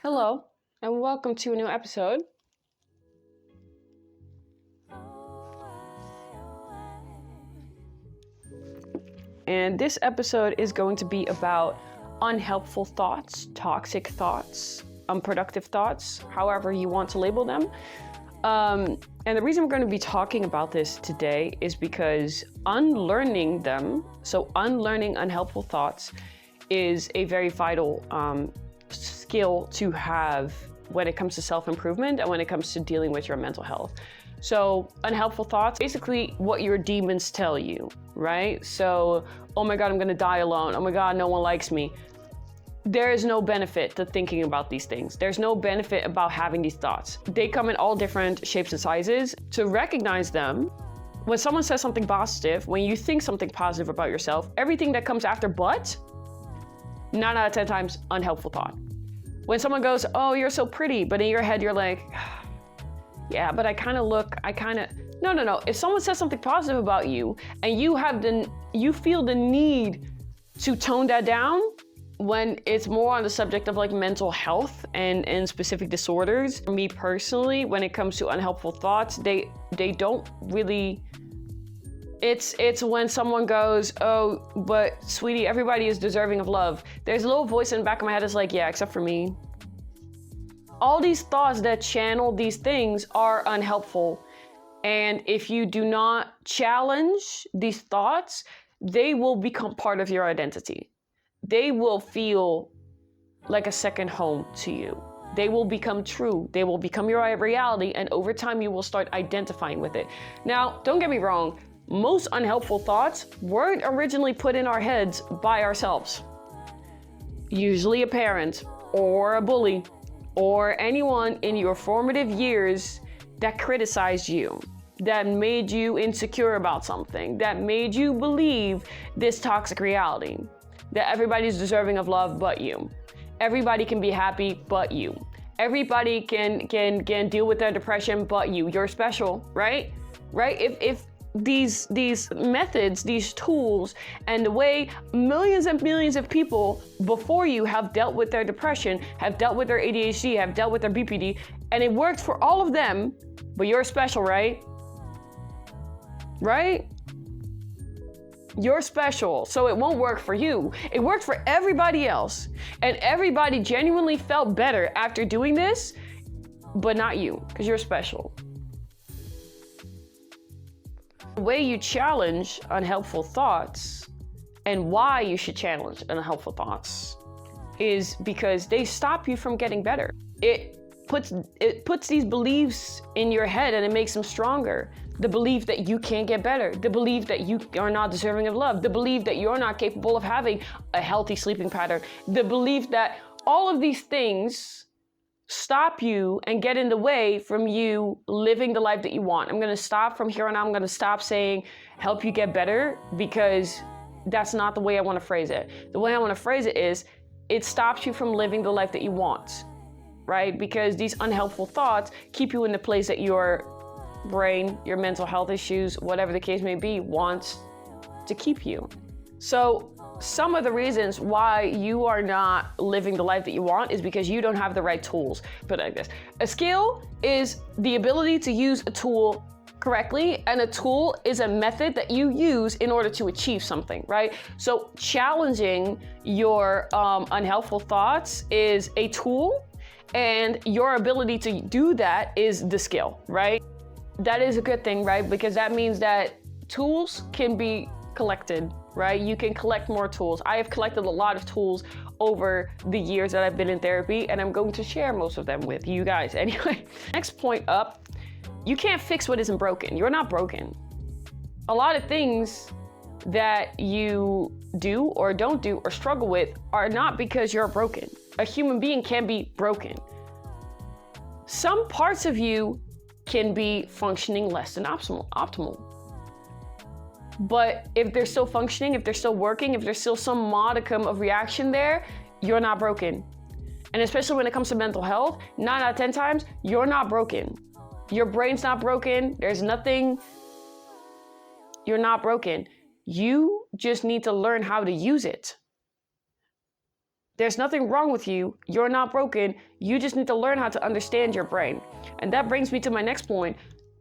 Hello, and welcome to a new episode. And this episode is going to be about unhelpful thoughts, toxic thoughts, unproductive thoughts, however you want to label them. And the reason we're going to be talking about this today is because unlearning them, so unlearning unhelpful thoughts, is a very vital skill to have when it comes to self-improvement and when it comes to dealing with your mental health. So unhelpful thoughts, basically what your demons tell you, right? So, oh my God, I'm gonna die alone. Oh my God, no one likes me. There is no benefit to thinking about these things. There's no benefit about having these thoughts. They come in all different shapes and sizes. To recognize them, when someone says something positive, when you think something positive about yourself, everything that comes after but, 9 out of 10 times, unhelpful thought. When someone goes, oh, you're so pretty, but in your head, you're like, yeah, but no. If someone says something positive about you and you feel the need to tone that down when it's more on the subject of like mental health and specific disorders. For me personally, when it comes to unhelpful thoughts, they don't really, it's when someone goes, oh, but sweetie, everybody is deserving of love. There's a little voice in the back of my head that's like, yeah, except for me. All these thoughts that channel these things are unhelpful. And if you do not challenge these thoughts, they will become part of your identity. They will feel like a second home to you. They will become true. They will become your reality. And over time, you will start identifying with it. Now, don't get me wrong. Most unhelpful thoughts weren't originally put in our heads by ourselves. Usually a parent or a bully or anyone in your formative years that criticized you, that made you insecure about something, that made you believe this toxic reality, that everybody's deserving of love but you. Everybody can be happy but you. Everybody can deal with their depression but you. You're special, right? Right? If these methods, these tools, and the way millions and millions of people before you have dealt with their depression, have dealt with their ADHD, have dealt with their BPD, and it worked for all of them, but you're special, right? Right? You're special, so it won't work for you. It worked for everybody else, and everybody genuinely felt better after doing this, but not you, because you're special. The way you challenge unhelpful thoughts and why you should challenge unhelpful thoughts is because they stop you from getting better. It puts these beliefs in your head and it makes them stronger. The belief that you can't get better, the belief that you are not deserving of love, the belief that you're not capable of having a healthy sleeping pattern, the belief that all of these things stop you and get in the way from you living the life that you want. I'm gonna stop from here on out. I'm gonna stop saying help you get better, because that's not the way I wanna phrase it. The way I wanna phrase it is it stops you from living the life that you want, right? Because these unhelpful thoughts keep you in the place that your brain, your mental health issues, whatever the case may be, wants to keep you. So some of the reasons why you are not living the life that you want is because you don't have the right tools. Put it like this. A skill is the ability to use a tool correctly, and a tool is a method that you use in order to achieve something, right? So challenging your unhelpful thoughts is a tool, and your ability to do that is the skill, right? That is a good thing, right? Because that means that tools can be collected, right? You can collect more tools. I have collected a lot of tools over the years that I've been in therapy, and I'm going to share most of them with you guys. Anyway, next point up, you can't fix what isn't broken. You're not broken. A lot of things that you do or don't do or struggle with are not because you're broken. A human being can be broken. Some parts of you can be functioning less than optimal. But if they're still functioning, if they're still working, if there's still some modicum of reaction there, you're not broken. And especially when it comes to mental health, 9 out of 10 times, you're not broken. Your brain's not broken. There's nothing. You're not broken. You just need to learn how to use it. There's nothing wrong with you. You're not broken. You just need to learn how to understand your brain. And that brings me to my next point.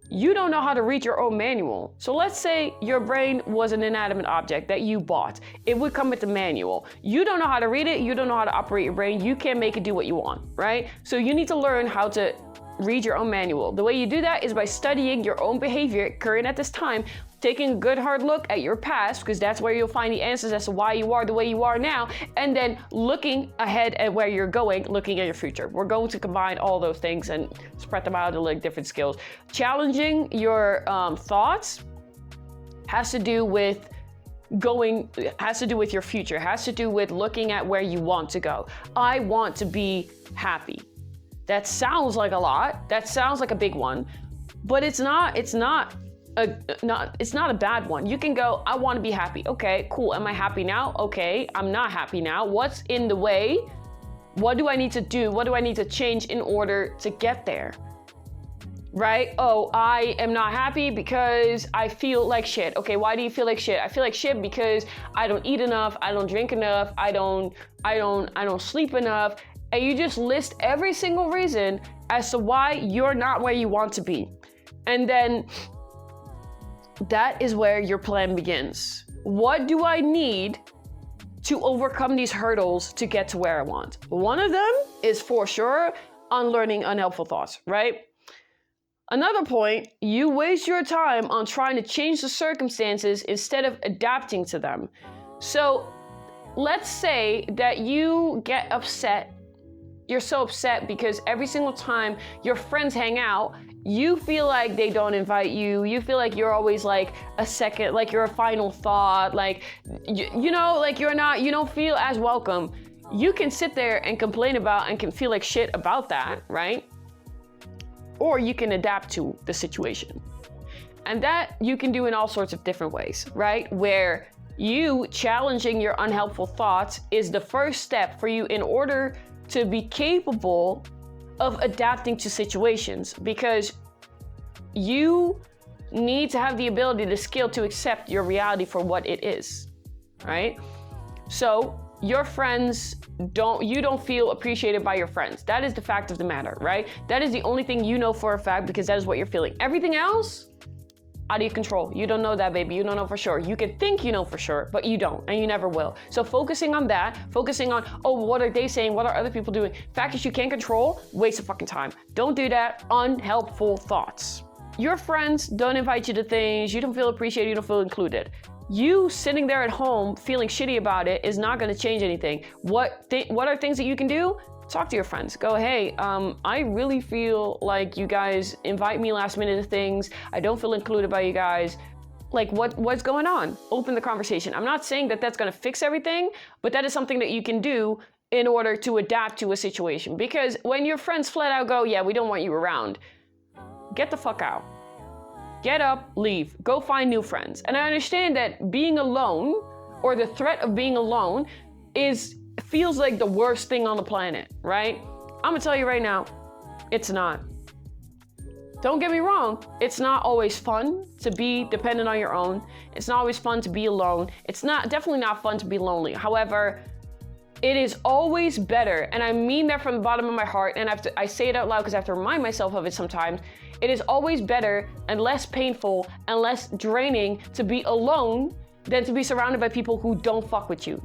You don't know how to read your own manual. So let's say your brain was an inanimate object that you bought. It would come with the manual. You don't know how to read it. You don't know how to operate your brain. You can't make it do what you want, right? So you need to learn how to read your own manual. The way you do that is by studying your own behavior current at this time, taking a good hard look at your past, because that's where you'll find the answers as to why you are the way you are now, and then looking ahead at where you're going, looking at your future. We're going to combine all those things and spread them out into like different skills. Challenging your thoughts has to do with your future, has to do with looking at where you want to go. I want to be happy. That sounds like a lot. That sounds like a big one, but it's not a bad one. You can go, I want to be happy. Okay, cool. Am I happy now? Okay, I'm not happy now. What's in the way? What do I need to do? What do I need to change in order to get there? Right? Oh, I am not happy because I feel like shit. Okay, why do you feel like shit? I feel like shit because I don't eat enough, I don't drink enough, I don't sleep enough. And you just list every single reason as to why you're not where you want to be. And then that is where your plan begins. What do I need to overcome these hurdles to get to where I want? One of them is for sure unlearning unhelpful thoughts, right? Another point, you waste your time on trying to change the circumstances instead of adapting to them. So let's say that you get upset. You're so upset because every single time your friends hang out, you feel like they don't invite you. You feel like you're always like a second, like you're a final thought, like, you know, like you don't feel as welcome. You can sit there and complain about and can feel like shit about that, right? Or you can adapt to the situation. And that you can do in all sorts of different ways, right? Where you challenging your unhelpful thoughts is the first step for you in order to be capable of adapting to situations, because you need to have the ability, the skill to accept your reality for what it is, right? So your friends you don't feel appreciated by your friends. That is the fact of the matter, right? That is the only thing you know for a fact, because that is what you're feeling. Everything else, out of your control. You don't know that, baby. You don't know for sure. You can think you know for sure, but you don't, and you never will. So focusing on that, focusing on, oh, what are they saying? What are other people doing? Factors you can't control, waste of fucking time. Don't do that. Unhelpful thoughts. Your friends don't invite you to things. You don't feel appreciated. You don't feel included. You sitting there at home feeling shitty about it is not going to change anything. What are things that you can do? Talk to your friends. Go, hey, I really feel like you guys invite me last minute to things. I don't feel included by you guys. Like, what's going on? Open the conversation. I'm not saying that that's going to fix everything, but that is something that you can do in order to adapt to a situation. Because when your friends flat out go, yeah, we don't want you around, get the fuck out. Get up, leave, go find new friends. And I understand that being alone, or the threat of being alone, feels like the worst thing on the planet, right? I'm gonna tell you right now, it's not. Don't get me wrong, it's not always fun to be dependent on your own. It's not always fun to be alone. It's definitely not fun to be lonely. However, it is always better, and I mean that from the bottom of my heart, and I say it out loud because I have to remind myself of it sometimes. It is always better and less painful and less draining to be alone than to be surrounded by people who don't fuck with you.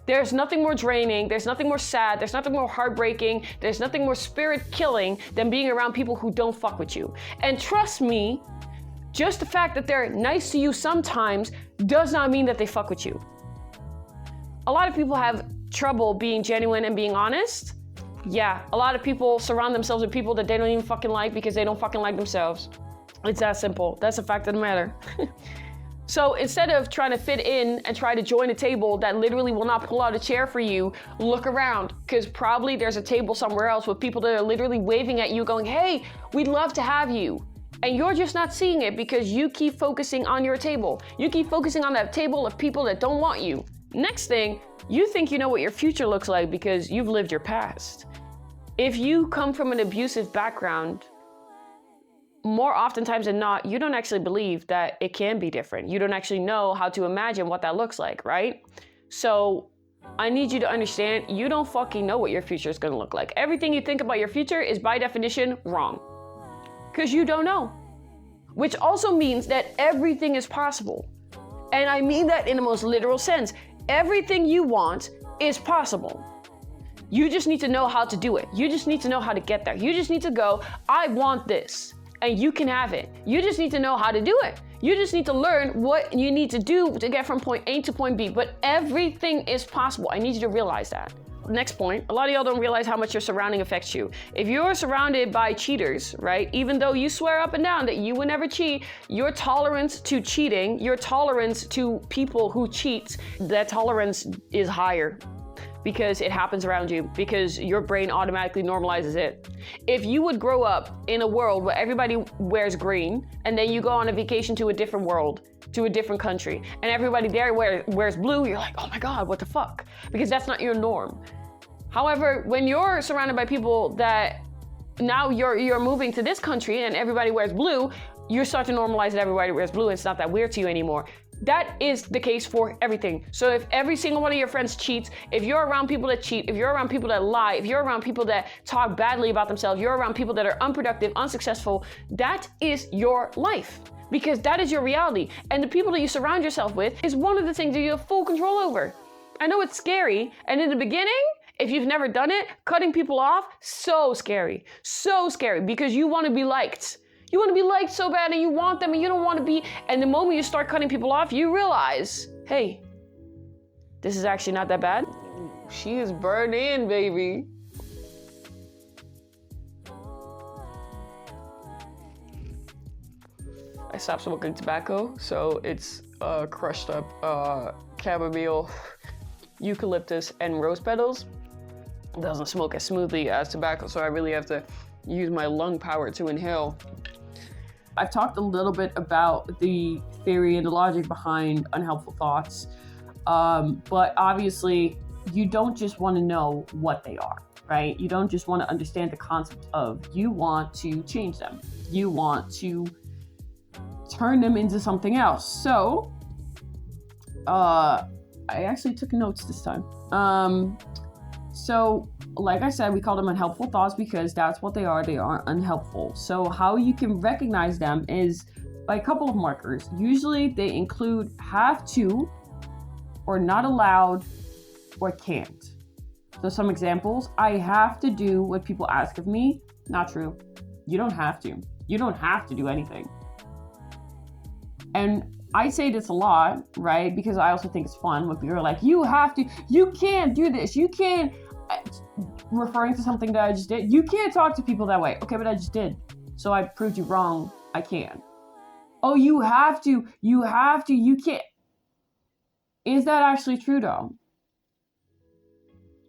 There's nothing more draining, there's nothing more sad, there's nothing more heartbreaking, there's nothing more spirit killing than being around people who don't fuck with you. And trust me, just the fact that they're nice to you sometimes does not mean that they fuck with you. A lot of people have trouble being genuine and being honest. Yeah, a lot of people surround themselves with people that they don't even fucking like because they don't fucking like themselves. It's that simple. That's a fact of the matter. So instead of trying to fit in and try to join a table that literally will not pull out a chair for you, look around, because probably there's a table somewhere else with people that are literally waving at you going, hey, we'd love to have you. And you're just not seeing it because you keep focusing on your table. You keep focusing on that table of people that don't want you. Next thing, you think you know what your future looks like because you've lived your past. If you come from an abusive background, more oftentimes than not, you don't actually believe that it can be different. You don't actually know how to imagine what that looks like, right? So I need you to understand you don't fucking know what your future is going to look like. Everything you think about your future is by definition wrong. Because you don't know. Which also means that everything is possible. And I mean that in the most literal sense. Everything you want is possible. You just need to know how to do it. You just need to know how to get there. You just need to go, I want this, and you can have it. You just need to know how to do it. You just need to learn what you need to do to get from point A to point B, but everything is possible. I need you to realize that. Next point, a lot of y'all don't realize how much your surrounding affects you. If you're surrounded by cheaters, right, even though you swear up and down that you would never cheat, your tolerance to cheating, your tolerance to people who cheat, that tolerance is higher. Because it happens around you, because your brain automatically normalizes it. If you would grow up in a world where everybody wears green, and then you go on a vacation to a different world, to a different country, and everybody there wears blue, you're like, oh my God, what the fuck? Because that's not your norm. However, when you're surrounded by people that now you're moving to this country and everybody wears blue, you start to normalize that everybody wears blue and it's not that weird to you anymore. That is the case for everything. So if every single one of your friends cheats, if you're around people that cheat, if you're around people that lie, if you're around people that talk badly about themselves, you're around people that are unproductive, unsuccessful, that is your life. Because that is your reality. And the people that you surround yourself with is one of the things that you have full control over. I know it's scary. And in the beginning, if you've never done it, cutting people off, so scary because you want to be liked. You want to be liked so bad and you want them and you don't want to be. And the moment you start cutting people off, you realize, hey, this is actually not that bad. She is burned in, baby. I stopped smoking tobacco, so it's crushed up chamomile, eucalyptus, and rose petals. It doesn't smoke as smoothly as tobacco, so I really have to use my lung power to inhale. I've talked a little bit about the theory and the logic behind unhelpful thoughts, but obviously you don't just want to know what they are, right? You don't just want to understand the concept of, you want to change them. You want to turn them into something else. So, I actually took notes this time. So, like I said, we call them unhelpful thoughts because that's what they are. They are unhelpful. So how you can recognize them is by a couple of markers. Usually they include have to, or not allowed, or can't. So some examples, I have to do what people ask of me. Not true. You don't have to. You don't have to do anything. And I say this a lot, right? Because I also think it's fun when people are like, you have to, you can't do this. You can't, referring to something that I just did. You can't talk to people that way. Okay, but I just did. So I proved you wrong. I can. Oh, you have to, you can't. Is that actually true though?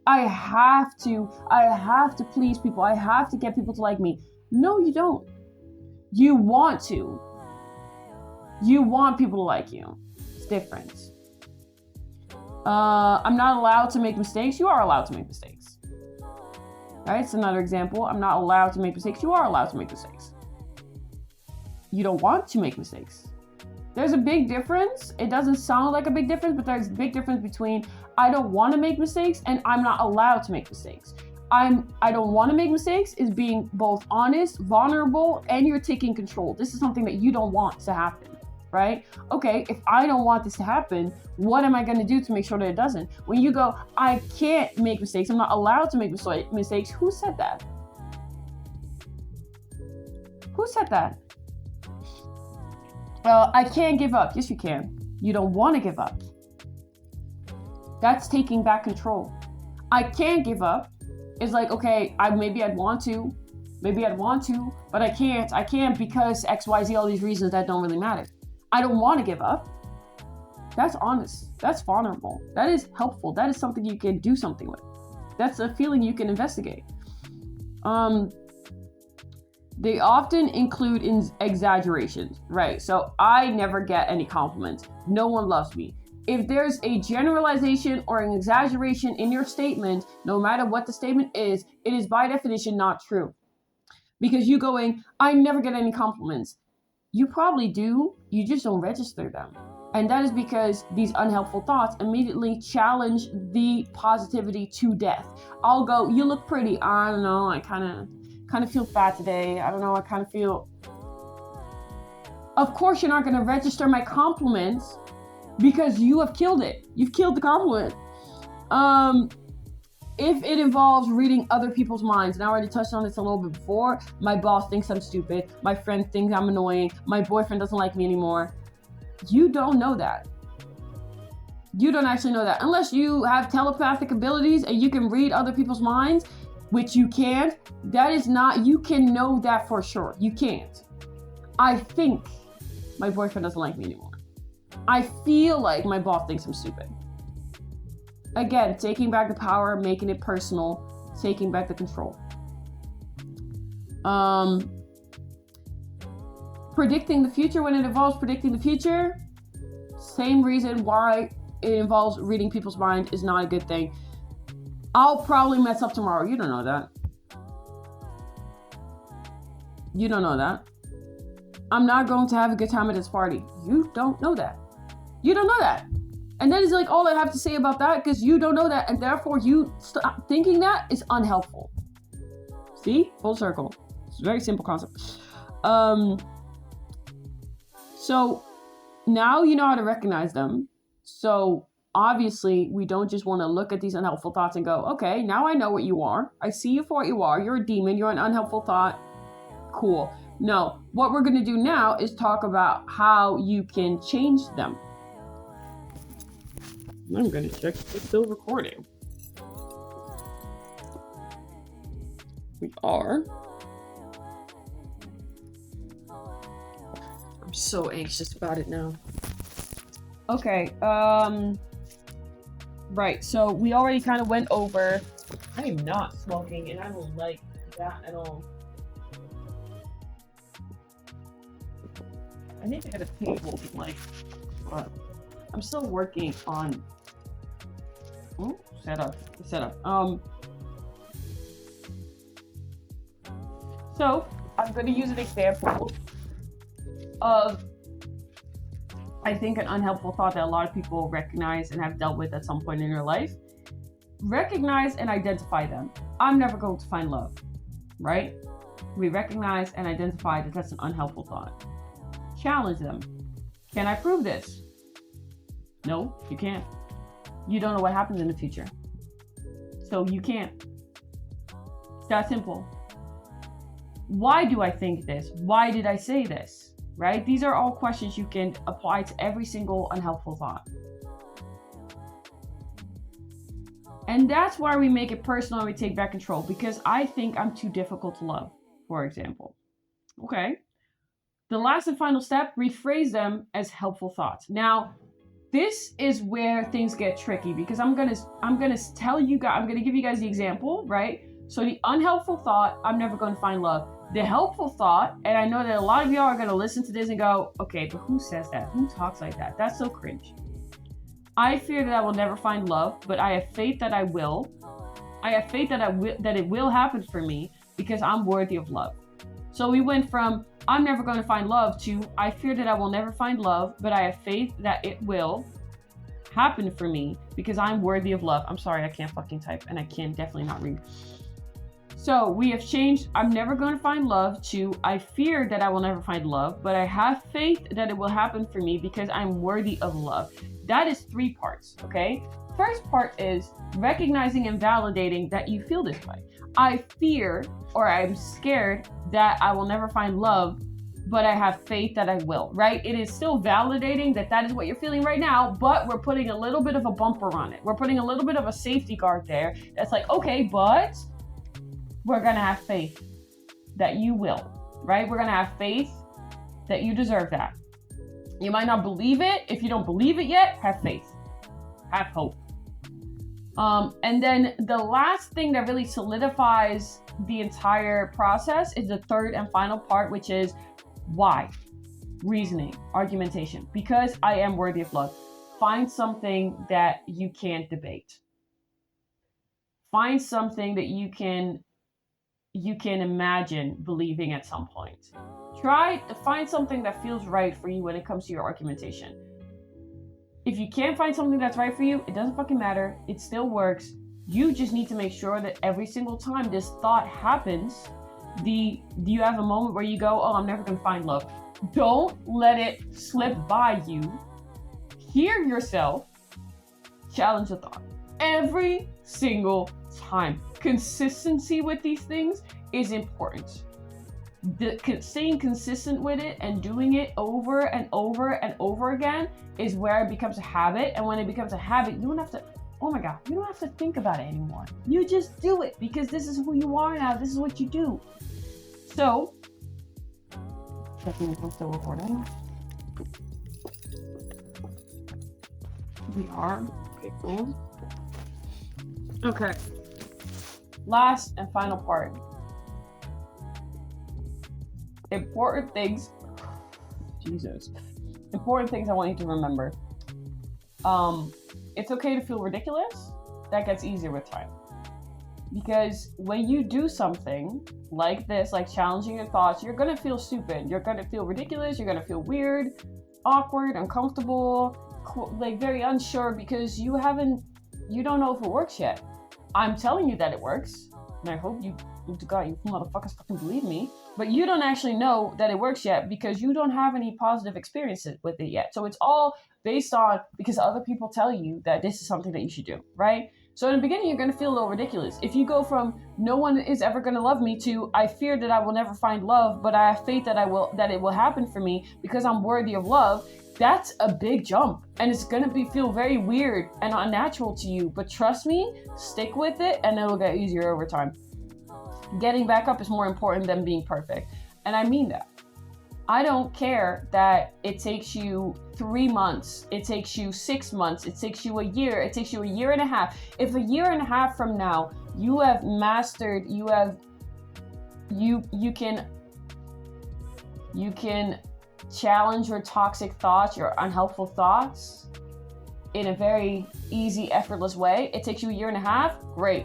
I have to please people. I have to get people to like me. No, you don't. You want to. You want people to like you. It's different. I'm not allowed to make mistakes. You are allowed to make mistakes. Right? It's another example. I'm not allowed to make mistakes. You are allowed to make mistakes. You don't want to make mistakes. There's a big difference. It doesn't sound like a big difference, but there's a big difference between I don't want to make mistakes and I'm not allowed to make mistakes. I don't want to make mistakes is being both honest, vulnerable, and you're taking control. This is something that you don't want to happen. Right? Okay, if I don't want this to happen, what am I going to do to make sure that it doesn't? When you go, I can't make mistakes, I'm not allowed to make mistakes, who said that? Who said that? I can't give up. Yes, you can. You don't want to give up. That's taking back control. I can't give up. It's like, okay, maybe I'd want to, but I can't because X, Y, Z, all these reasons that don't really matter. I don't want to give up. That's honest. That's vulnerable. That is helpful. That is something you can do something with. That's a feeling you can investigate. They often include exaggerations, right? So I never get any compliments. No one loves me. If there's a generalization or an exaggeration in your statement, no matter what the statement is, it is by definition not true. Because you going, I never get any compliments. You probably do, you just don't register them. And that is because these unhelpful thoughts immediately challenge the positivity to death. I'll go, you look pretty. I don't know. I kind of feel fat today. I don't know. I kind of feel. Of course, you're not going to register my compliments because you have killed it. You've killed the compliment. If it involves reading other people's minds, and I already touched on this a little bit before, my boss thinks I'm stupid, my friend thinks I'm annoying, my boyfriend doesn't like me anymore. You don't know that. You don't actually know that. Unless you have telepathic abilities and you can read other people's minds, which you can't, that is not, you can know that for sure. You can't. I think my boyfriend doesn't like me anymore. I feel like my boss thinks I'm stupid. Again, taking back the power, making it personal, taking back the control. Predicting the future, when it involves predicting the future, same reason why it involves reading people's mind is not a good thing. I'll probably mess up tomorrow. You don't know that. You don't know that. I'm not going to have a good time at this party. You don't know that. You don't know that. And that is like all I have to say about that, because you don't know that, and therefore you stop thinking that is unhelpful. See? Full circle. It's a very simple concept. So now you know how to recognize them. So obviously we don't just want to look at these unhelpful thoughts and go, okay, now I know what you are. I see you for what you are. You're a demon. You're an unhelpful thought. Cool. No, what we're going to do now is talk about how you can change them. I'm going to check if it's still recording. We are. I'm so anxious about it now. Okay, right, so we already kind of went over. I am not smoking, and I don't like that at all. I need to get a table, but I'm still working on setup. So I'm going to use an example of, I think, an unhelpful thought that a lot of people recognize and have dealt with at some point in their life. Recognize and identify them. I'm never going to find love, right? We recognize and identify that that's an unhelpful thought. Challenge them. Can I prove this? No, you can't. You don't know what happens in the future. So you can't. It's that simple. Why do I think this? Why did I say this? Right? These are all questions you can apply to every single unhelpful thought. And that's why we make it personal and we take back control, because I think I'm too difficult to love, for example. Okay. The last and final step, rephrase them as helpful thoughts. Now, this is where things get tricky, because I'm gonna tell you guys, I'm gonna give you guys the example, right? So the unhelpful thought, I'm never gonna find love. The helpful thought, and I know that a lot of y'all are gonna listen to this and go, okay, but who says that? Who talks like that? That's so cringe. I fear that I will never find love, but I have faith that I will. I have faith that it will happen for me because I'm worthy of love. So we went from I'm never going to find love to I fear that I will never find love, but I have faith that it will happen for me because I'm worthy of love. I'm sorry, I can't fucking type, and I can definitely not read. So we have changed I'm never going to find love to I fear that I will never find love, but I have faith that it will happen for me because I'm worthy of love. That is 3 parts, okay? First part is recognizing and validating that you feel this way. I fear or I'm scared that I will never find love, but I have faith that I will, right? It is still validating that that is what you're feeling right now, but we're putting a little bit of a bumper on it. We're putting a little bit of a safety guard there. That's like, okay, but we're going to have faith that you will, right? We're going to have faith that you deserve that. You might not believe it. If you don't believe it yet, have faith, have hope. And then the last thing that really solidifies the entire process is the third and final part, which is why. Reasoning, argumentation. Because I am worthy of love. Find something that you can't debate. Find something that you can imagine believing at some point. Try to find something that feels right for you when it comes to your argumentation. If you can't find something that's right for you, it doesn't fucking matter. It still works. You just need to make sure that every single time this thought happens, do you have a moment where you go, oh, I'm never gonna find love? Don't let it slip by you. Hear yourself. Challenge the thought. Every single time. Consistency with these things is important. Staying consistent with it and doing it over and over and over again is where it becomes a habit. And when it becomes a habit, you don't have to, oh my God, you don't have to think about it anymore. You just do it because this is who you are now. This is what you do. So, checking if I'm still recording. We are. Okay, cool. Okay. Last and final part. Important things. Jesus. Important things I want you to remember. It's okay to feel ridiculous. That gets easier with time. Because when you do something like this, like challenging your thoughts, you're gonna feel stupid. You're gonna feel ridiculous. You're gonna feel weird, awkward, uncomfortable, like very unsure because you don't know if it works yet. I'm telling you that it works, and I hope you motherfuckers fucking believe me. But you don't actually know that it works yet because you don't have any positive experiences with it yet. So it's all based on because other people tell you that this is something that you should do, right? So in the beginning, you're going to feel a little ridiculous. If you go from no one is ever going to love me to I fear that I will never find love, but I have faith that it will happen for me because I'm worthy of love. That's a big jump, and it's going to feel very weird and unnatural to you. But trust me, stick with it, and it'll get easier over time. Getting back up is more important than being perfect, and I mean that. I don't care that it takes you 3 months, it takes you 6 months, it takes you a year, it takes you a year and a half. If a year and a half from now you have mastered, you can challenge your toxic thoughts, your unhelpful thoughts in a very easy, effortless way. It takes you a year and a half, great.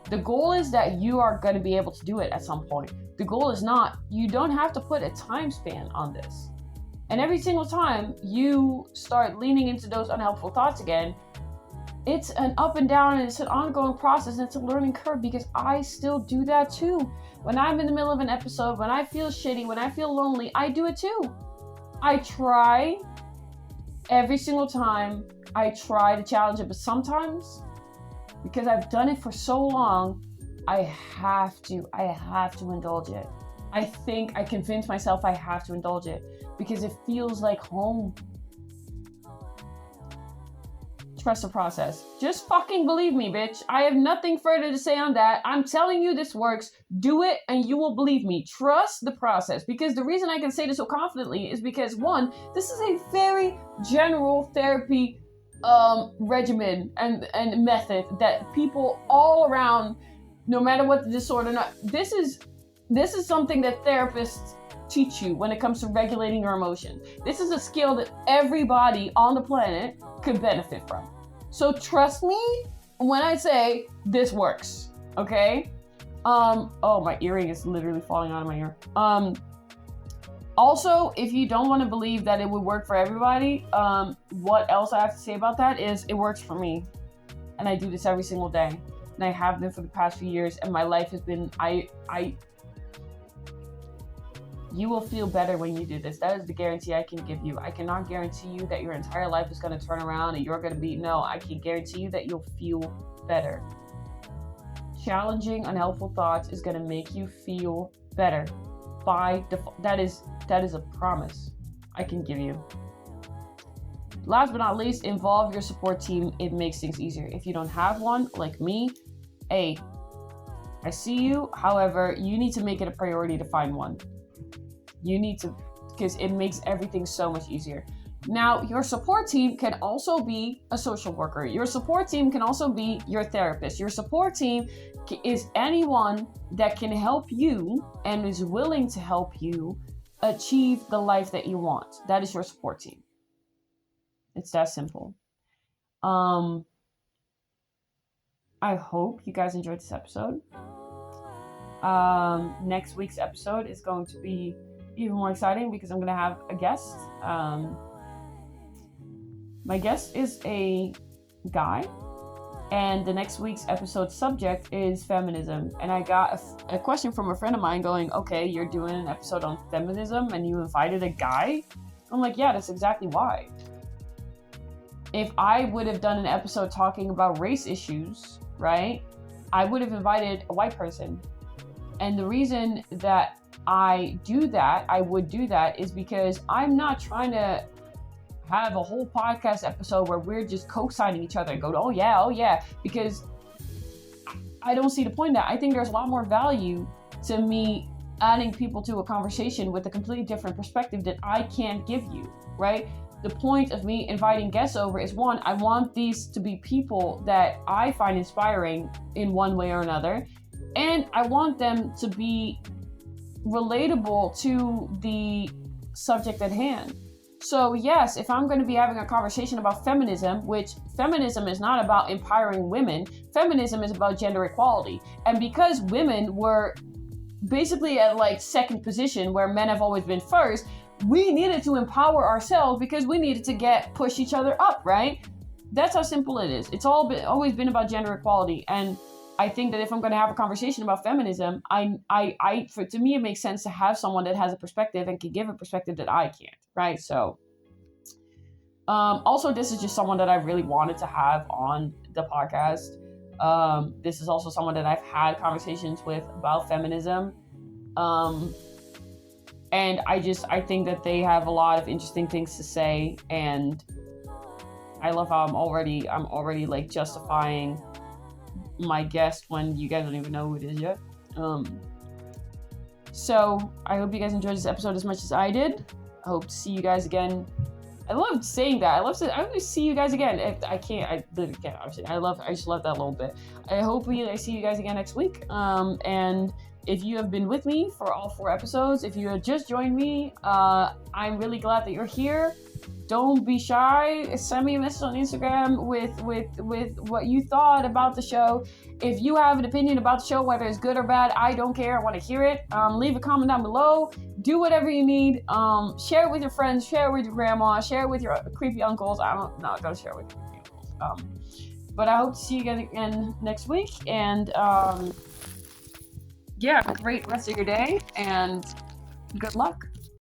The goal is that you are going to be able to do it at some point. The goal is not, you don't have to put a time span on this. And every single time you start leaning into those unhelpful thoughts again, it's an up and down and it's an ongoing process and it's a learning curve because I still do that too. When I'm in the middle of an episode, when I feel shitty, when I feel lonely, I do it too. I try every single time. I try to challenge it, but sometimes because I've done it for so long, I have to indulge it. I convince myself I have to indulge it because it feels like home. Trust the process. Just fucking believe me, bitch. I have nothing further to say on that. I'm telling you this works. Do it and you will believe me. Trust the process. Because the reason I can say this so confidently is because, one, this is a very general therapy regimen and method that people all around, no matter what the disorder, this is something that therapists teach you when it comes to regulating your emotions. This is a skill that everybody on the planet could benefit from. So trust me when I say this works, okay? Oh, my earring is literally falling out of my ear. Also, if you don't want to believe that it would work for everybody, what else I have to say about that is it works for me. And I do this every single day. And I have been for the past few years. And my life has been, you will feel better when you do this. That is the guarantee I can give you. I cannot guarantee you that your entire life is going to turn around and you're going to be, no, I can guarantee you that you'll feel better. Challenging unhelpful thoughts is going to make you feel better. By default, that is a promise I can give you. Last but not least, involve your support team. It makes things easier. If you don't have one, like me, I see you. However, you need to make it a priority to find one. You need to, because it makes everything so much easier. Now, your support team can also be a social worker. Your support team can also be your therapist. Your support team is anyone that can help you and is willing to help you achieve the life that you want. That is your support team. It's that simple. I hope you guys enjoyed this episode. Next week's episode is going to be even more exciting because I'm going to have a guest. My guest is a guy, and the next week's episode subject is feminism. And I got a question from a friend of mine going, okay, you're doing an episode on feminism and you invited a guy? I'm like, yeah, that's exactly why. If I would have done an episode talking about race issues, right, I would have invited a white person. And the reason that I would do that, is because I'm not trying to have a whole podcast episode where we're just co-signing each other and go, oh yeah, because I don't see the point of that. I think there's a lot more value to me adding people to a conversation with a completely different perspective that I can't give you, right? The point of me inviting guests over is, one, I want these to be people that I find inspiring in one way or another, and I want them to be relatable to the subject at hand. So yes, if I'm going to be having a conversation about feminism, which feminism is not about empowering women, feminism is about gender equality. And because women were basically at like second position where men have always been first, we needed to empower ourselves because we needed to push each other up, right? That's how simple it is. It's always been about gender equality. And I think that if I'm going to have a conversation about feminism, to me, it makes sense to have someone that has a perspective and can give a perspective that I can't, right? So, also, this is just someone that I really wanted to have on the podcast. This is also someone that I've had conversations with about feminism. And I think that they have a lot of interesting things to say, and I love how I'm already like justifying my guest when you guys don't even know who it is yet. So I hope you guys enjoyed this episode as much as I did. I hope to see you guys again. I love saying that. I love to see you guys again. If I literally can't, obviously. I just love that a little bit. I hope I see you guys again next week. And if you have been with me for all 4 episodes, if you have just joined me, I'm really glad that you're here. Don't be shy. Send me a message on Instagram with what you thought about the show. If you have an opinion about the show, whether it's good or bad, I don't care. I want to hear it. Leave a comment down below. Do whatever you need. Share it with your friends. Share it with your grandma. Share it with your creepy uncles. I'm not going to share it with your creepy uncles. But I hope to see you guys again next week. And yeah, great rest of your day. And good luck.